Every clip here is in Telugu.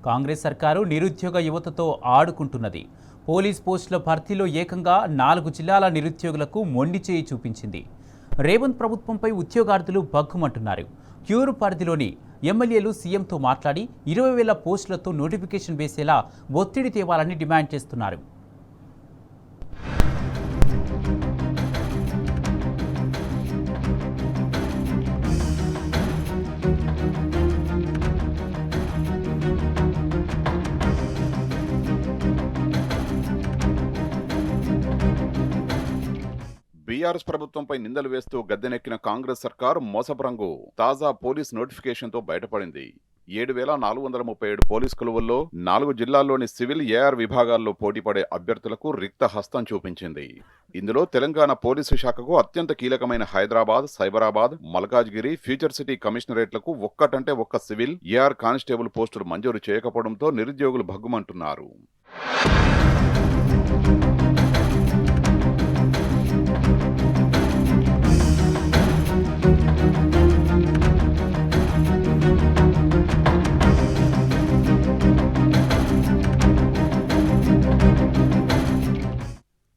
కాంగ్రెస్ సర్కారు నిరుద్యోగ యువతతో ఆడుకుంటున్నది. పోలీస్ పోస్టుల భర్తీలో ఏకంగా 4 జిల్లాల నిరుద్యోగులకు మొండి చేయి చూపించింది. రేవంత్ ప్రభుత్వంపై ఉద్యోగార్థులు బగ్గుమంటున్నారు. క్యూర్ పరిధిలోని ఎమ్మెల్యేలు సీఎంతో మాట్లాడి 20,000 పోస్టులతో నోటిఫికేషన్ వేసేలా ఒత్తిడి తేవాలని డిమాండ్ చేస్తున్నారు. బీఆర్ఎస్ ప్రభుత్వంపై నిందలు వేస్తూ గద్దెనెక్కిన కాంగ్రెస్ సర్కార్ మోసపు రంగు తాజా పోలీస్ నోటిఫికేషన్తో బయటపడింది. 7,437 పోలీస్ కొలువుల్లో 4 జిల్లాల్లోని సివిల్ ఏఆర్ విభాగాల్లో పోటీపడే అభ్యర్థులకు రిక్త హస్తం చూపించింది. ఇందులో తెలంగాణ పోలీసు శాఖకు అత్యంత కీలకమైన హైదరాబాద్, సైబరాబాద్, మల్కాజ్గిరి, ఫ్యూచర్ సిటీ కమిషనరేట్లకు ఒక్కటంటే ఒక్క సివిల్ ఏఆర్ కానిస్టేబుల్ పోస్టులు మంజూరు చేయకపోవడంతో నిరుద్యోగులు భగ్గుమంటున్నారు.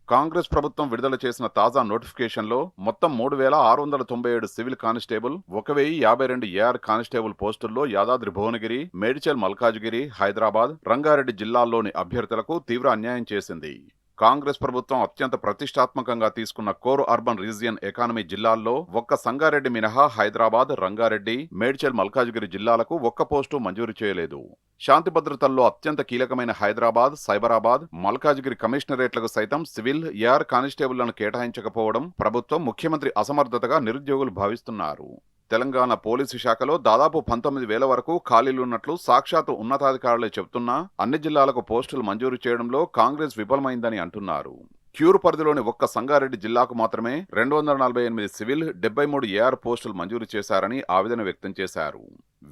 కాంగ్రెస్ ప్రభుత్వం విడుదల చేసిన తాజా నోటిఫికేషన్లో మొత్తం 3,697 సివిల్ కానిస్టేబుల్, 1,052 ఏఆర్ కానిస్టేబుల్ పోస్టుల్లో యాదాద్రి భువనగిరి, మేడ్చల్ మల్కాజ్గిరి, హైదరాబాద్, రంగారెడ్డి జిల్లాల్లోని అభ్యర్థులకు తీవ్ర అన్యాయం చేసింది. కాంగ్రెస్ ప్రభుత్వం అత్యంత ప్రతిష్టాత్మకంగా తీసుకున్న కోర్ అర్బన్ రీజియన్ ఎకానమీ జిల్లాల్లో ఒక్క సంగారెడ్డి మినహా హైదరాబాద్, రంగారెడ్డి, మేడ్చల్ మల్కాజ్గిరి జిల్లాలకు ఒక్క పోస్టు మంజూరు చేయలేదు. శాంతి భద్రతల్లో అత్యంత కీలకమైన హైదరాబాద్, సైబరాబాద్, మల్కాజ్గిరి కమిషనరేట్లకు సైతం సివిల్ ఏఆర్ కానిస్టేబుళ్లను కేటాయించకపోవడం ప్రభుత్వం, ముఖ్యమంత్రి అసమర్థతగా నిరుద్యోగులు భావిస్తున్నారు. తెలంగాణ పోలీసు శాఖలో దాదాపు 19,000 వరకు ఖాళీలున్నట్లు సాక్షాత్తు ఉన్నతాధికారులే చెబుతున్నా అన్ని జిల్లాలకు పోస్టులు మంజూరు చేయడంలో కాంగ్రెస్ విఫలమైందని అంటున్నారు. క్యూర్ పరిధిలోని ఒక్క సంగారెడ్డి జిల్లాకు మాత్రమే 248 సివిల్, 73 ఏఆర్ పోస్టులు మంజూరు చేశారని ఆవేదన వ్యక్తం చేశారు.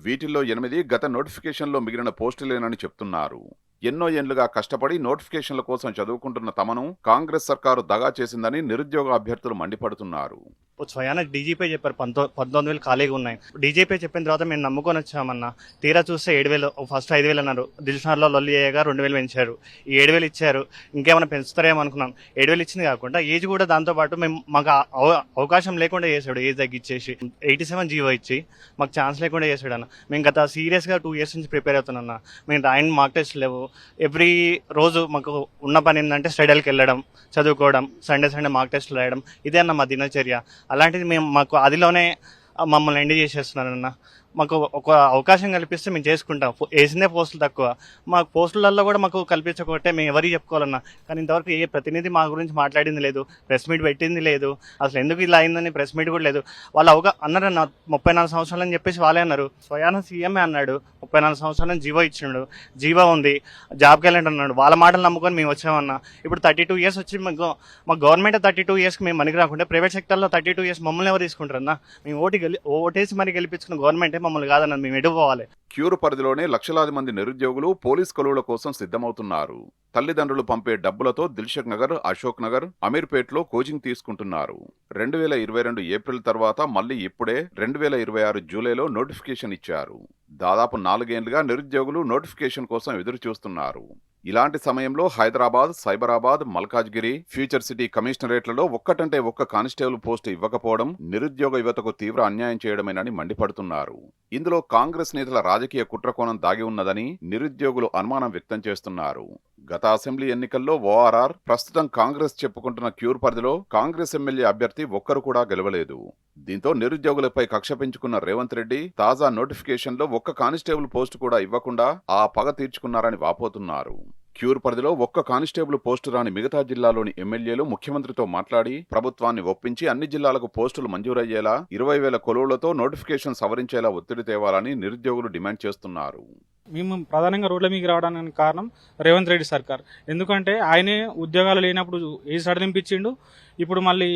వీటిల్లో 8 గత నోటిఫికేషన్లో మిగిలిన పోస్టులేనని చెప్తున్నారు. ఎన్నో ఏళ్లుగా కష్టపడి నోటిఫికేషన్ల కోసం చదువుకుంటున్న తమను కాంగ్రెస్ సర్కారు దగా చేసిందని నిరుద్యోగ అభ్యర్థులు మండిపడుతున్నారు. స్వయాన డీజీపీ చెప్పారు 19,000 ఖాళీగా ఉన్నాయి. డీజీపీ చెప్పిన తర్వాత మేము నమ్ముకొని వచ్చామన్నా. తీరా చూస్తే 7,000, ఫస్ట్ 5,000 అన్నారు. దిల్షనార్లో లొల్లి అయ్యగా 2,000 పెంచారు. ఈ 7,000 ఇచ్చారు. ఇంకేమైనా పెంచుతారేమో అనుకున్నాం. 7,000 ఇచ్చింది కాకుండా ఏజ్ కూడా దాంతో పాటు మాకు అవకాశం లేకుండా చేశాడు. ఏజ్ తగ్గించేసి 87 జీవో ఇచ్చి మాకు ఛాన్స్ లేకుండా చేశాడు అన్న. మేము గత సీరియస్గా 2 years నుంచి ప్రిపేర్ అవుతున్నా. మేము రాయని మాక్ టెస్ట్ లేవు. ఎవ్రీ రోజు మాకు ఉన్న పని ఏంటంటే స్టడీలకు వెళ్ళడం, చదువుకోవడం, సండే మాక్ టెస్ట్లు రాయడం, ఇదే అన్న మా దినచర్య. అలాంటిది మాకు అదిలోనే మమ్మల్ని ఎండ్ చేసేస్తున్నారన్న. మాకు ఒక అవకాశం కల్పిస్తే మేము చేసుకుంటాం. వేసిందే పోస్టులు తక్కువ. మాకు పోస్టులలో కూడా మాకు కల్పించకపోతే మేము ఎవరికి చెప్పుకోవాలన్నా. కానీ ఇంతవరకు ఏ ప్రతినిధి మా గురించి మాట్లాడింది లేదు, ప్రెస్ మీట్ పెట్టింది లేదు. అసలు ఎందుకు ఇలా అయిందని ప్రెస్ మీట్ కూడా లేదు. వాళ్ళు అన్నారన్న 34 సంవత్సరాలు అని చెప్పేసి వాళ్ళే అన్నారు. స్వయాన సీఎంఏ అన్నాడు 34 సంవత్సరాలని జీవో ఇచ్చినాడు. జీవో ఉంది, జాబ్ క్యాలెండర్ అన్నాడు. వాళ్ళ మాటలు నమ్ముకొని మేము వచ్చామన్నా. ఇప్పుడు 32 years వచ్చి మా గవర్నమెంట్ 32 yearsకి మేము మనకి రాకుంటే ప్రైవేట్ సెక్టర్లో 32 years మమ్మల్ని ఎవరు తీసుకుంటారన్నా? మేము ఓటేసి మరి గెలిపించుకున్న గవర్నమెంట్ మమ్మల్ని కాదన్నది. మేము ఎడుకోవాలి. క్యూర్ పరిధిలోనే లక్షలాది మంది నిరుద్యోగులు పోలీస్ కొలువుల కోసం సిద్ధమవుతున్నారు. తల్లిదండ్రులు పంపే డబ్బులతో దిల్షుక్ నగర్, అశోక్ నగర్, అమీర్పేట్లో కోచింగ్ తీసుకుంటున్నారు. 2022 ఏప్రిల్ తర్వాత మళ్లీ ఇప్పుడే 2026 జూలైలో నోటిఫికేషన్ ఇచ్చారు. దాదాపు 4 ఏళ్లుగా నిరుద్యోగులు నోటిఫికేషన్ కోసం ఎదురు చూస్తున్నారు. ఇలాంటి సమయంలో హైదరాబాద్, సైబరాబాద్, మల్కాజ్గిరి, ఫ్యూచర్ సిటీ కమిషనరేట్లలో ఒక్కటంటే ఒక్క కానిస్టేబుల్ పోస్టు ఇవ్వకపోవడం నిరుద్యోగ యువతకు తీవ్ర అన్యాయం చేయడమేనని మండిపడుతున్నారు. ఇందులో కాంగ్రెస్ నేతల రాజకీయ కుట్రకోణం దాగి ఉన్నదని నిరుద్యోగులు అనుమానం వ్యక్తం చేస్తున్నారు. గత అసెంబ్లీ ఎన్నికల్లో ఓఆర్ఆర్, ప్రస్తుతం కాంగ్రెస్ చెప్పుకుంటున్న క్యూర్ పరిధిలో కాంగ్రెస్ ఎమ్మెల్యే అభ్యర్థి ఒక్కరు కూడా గెలవలేదు. దీంతో నిరుద్యోగులపై కక్ష పెంచుకున్న రేవంత్ రెడ్డి తాజా నోటిఫికేషన్లో ఒక్క కానిస్టేబుల్ పోస్టు కూడా ఇవ్వకుండా ఆ పగ తీర్చుకున్నారని వాపోతున్నారు. క్యూర్ పరిధిలో ఒక్క కానిస్టేబుల్ పోస్టు రాని మిగతా జిల్లాలోని ఎమ్మెల్యేలు ముఖ్యమంత్రితో మాట్లాడి ప్రభుత్వాన్ని ఒప్పించి అన్ని జిల్లాలకు పోస్టులు మంజూరయ్యేలా 20,000 కొలువులతో నోటిఫికేషన్ సవరించేలా ఒత్తిడి తేవాలని నిరుద్యోగులు డిమాండ్ చేస్తున్నారు. మేము ప్రధానంగా రోడ్ల మీకు రావడానికి కారణం రేవంత్ రెడ్డి సర్కార్. ఎందుకంటే ఆయనే ఉద్యోగాలు లేనప్పుడు ఏజ్ సడలింపు ఇచ్చిండు. ఇప్పుడు మళ్ళీ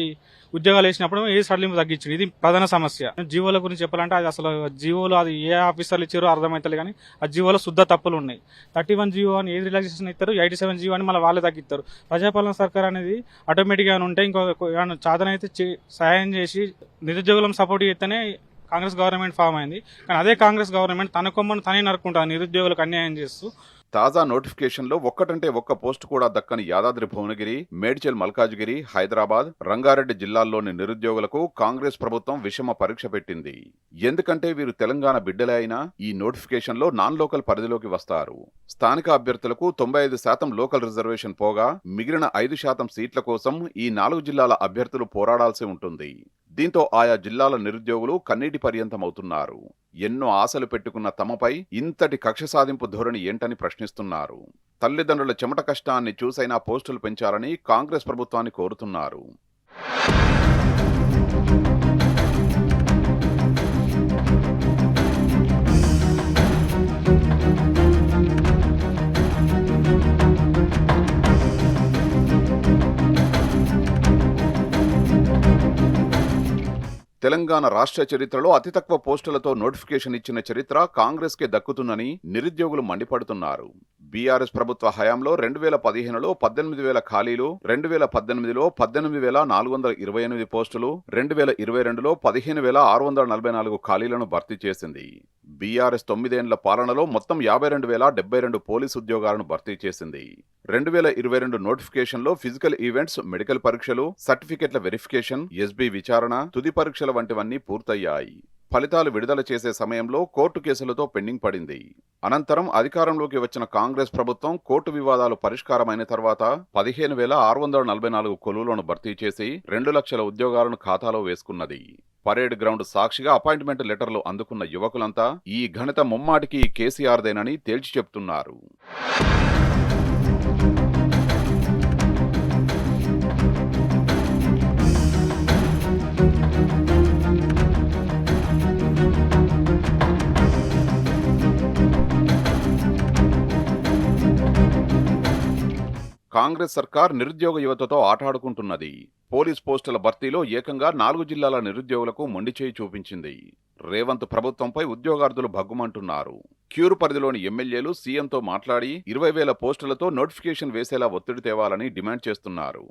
ఉద్యోగాలు వేసినప్పుడు ఏజ్ సడలింపు తగ్గించిండు. ఇది ప్రధాన సమస్య. జీవోల గురించి చెప్పాలంటే అది అసలు జీవోలు అది ఏ ఆఫీసర్లు ఇచ్చారో అర్థమవుతుంది. కానీ ఆ జీవోలో శుద్ధ తప్పులు ఉన్నాయి. 31 జీవో అని ఏజ్ రిలాక్సేషన్ ఇస్తారు, 87 జీవో అని మళ్ళీ వాళ్ళే తగ్గిస్తారు. ప్రజాపాలన సర్కార్ అనేది ఆటోమేటిక్గా ఉంటే ఇంకో చాదనైతే సహాయం చేసి నిరుద్యోగులను సపోర్ట్ చేస్తేనే కాంగ్రెస్ గవర్నమెంట్ ఫామ్ అయింది. కానీ అదే కాంగ్రెస్ గవర్నమెంట్ తన కొమ్మను తనే నరుక్కుంటారు, నిరుద్యోగులకు అన్యాయం చేస్తూ. తాజా నోటిఫికేషన్లో ఒక్కటంటే ఒక్క పోస్టు కూడా దక్కని యాదాద్రి భువనగిరి, మేడ్చల్ మల్కాజ్గిరి, హైదరాబాద్, రంగారెడ్డి జిల్లాల్లోని నిరుద్యోగులకు కాంగ్రెస్ ప్రభుత్వం విషమ పరీక్ష పెట్టింది. ఎందుకంటే వీరు తెలంగాణ బిడ్డలే అయినా ఈ నోటిఫికేషన్లో నాన్ లోకల్ పరిధిలోకి వస్తారు. స్థానిక అభ్యర్థులకు 95% లోకల్ రిజర్వేషన్ పోగా మిగిలిన 5% సీట్ల కోసం ఈ 4 జిల్లాల అభ్యర్థులు పోరాడాల్సి ఉంటుంది. దీంతో ఆయా జిల్లాల నిరుద్యోగులు కన్నీటి పర్యంతమవుతున్నారు. ఎన్నో ఆశలు పెట్టుకున్న తమపై ఇంతటి కక్ష సాధింపు ధోరణి ఏంటని ప్రశ్నిస్తున్నారు. తల్లిదండ్రుల చెమట కష్టాన్ని చూసైనా పోస్టులు పెంచాలని కాంగ్రెస్ ప్రభుత్వాన్ని కోరుతున్నారు. తెలంగాణ రాష్ట్ర చరిత్రలో అతి తక్కువ పోస్టులతో నోటిఫికేషన్ ఇచ్చిన చరిత్ర కాంగ్రెస్కే దక్కుతుందని నిరుద్యోగులు మండిపడుతున్నారు. బీఆర్ఎస్ ప్రభుత్వ హయాంలో 2015లో 18,000 ఖాళీలు, 2018లో 18,428 పోస్టులు, 2022లో 15,644 ఖాళీలను భర్తీ చేసింది. బీఆర్ఎస్ 9 ఏళ్ల పాలనలో మొత్తం 52,072 పోలీసు ఉద్యోగాలను భర్తీ చేసింది. 2022 నోటిఫికేషన్లో ఫిజికల్ ఈవెంట్స్, మెడికల్ పరీక్షలు, సర్టిఫికెట్ల వెరిఫికేషన్, ఎస్బీ విచారణ, తుది పరీక్షల వంటివన్నీ పూర్తయ్యాయి. ఫలితాలు విడుదల చేసే సమయంలో కోర్టు కేసులతో పెండింగ్ పడింది. అనంతరం అధికారంలోకి వచ్చిన కాంగ్రెస్ ప్రభుత్వం కోర్టు వివాదాలు పరిష్కారమైన తర్వాత 15,644 కొలువులను భర్తీ చేసి 2 లక్షల ఉద్యోగాలను ఖాతాలో వేసుకున్నది. పరేడ్ గ్రౌండ్ సాక్షిగా అపాయింట్మెంట్ లెటర్లు అందుకున్న యువకులంతా ఈ ఘనత ముమ్మాటికి కేసీఆర్దేనని తేల్చి చెప్తున్నారు. కాంగ్రెస్ సర్కార్ నిరుద్యోగ యువతతో ఆటాడుకుంటున్నది. పోలీస్ పోస్టుల భర్తీలో ఏకంగా 4 జిల్లాల నిరుద్యోగులకు మొండిచేయి చూపించింది. రేవంత్ ప్రభుత్వంపై ఉద్యోగార్థులు భగ్గుమంటున్నారు. క్యూరు పరిధిలోని ఎమ్మెల్యేలు సీఎంతో మాట్లాడి 20,000 పోస్టులతో నోటిఫికేషన్ వేసేలా ఒత్తిడి తేవాలని డిమాండ్ చేస్తున్నారు.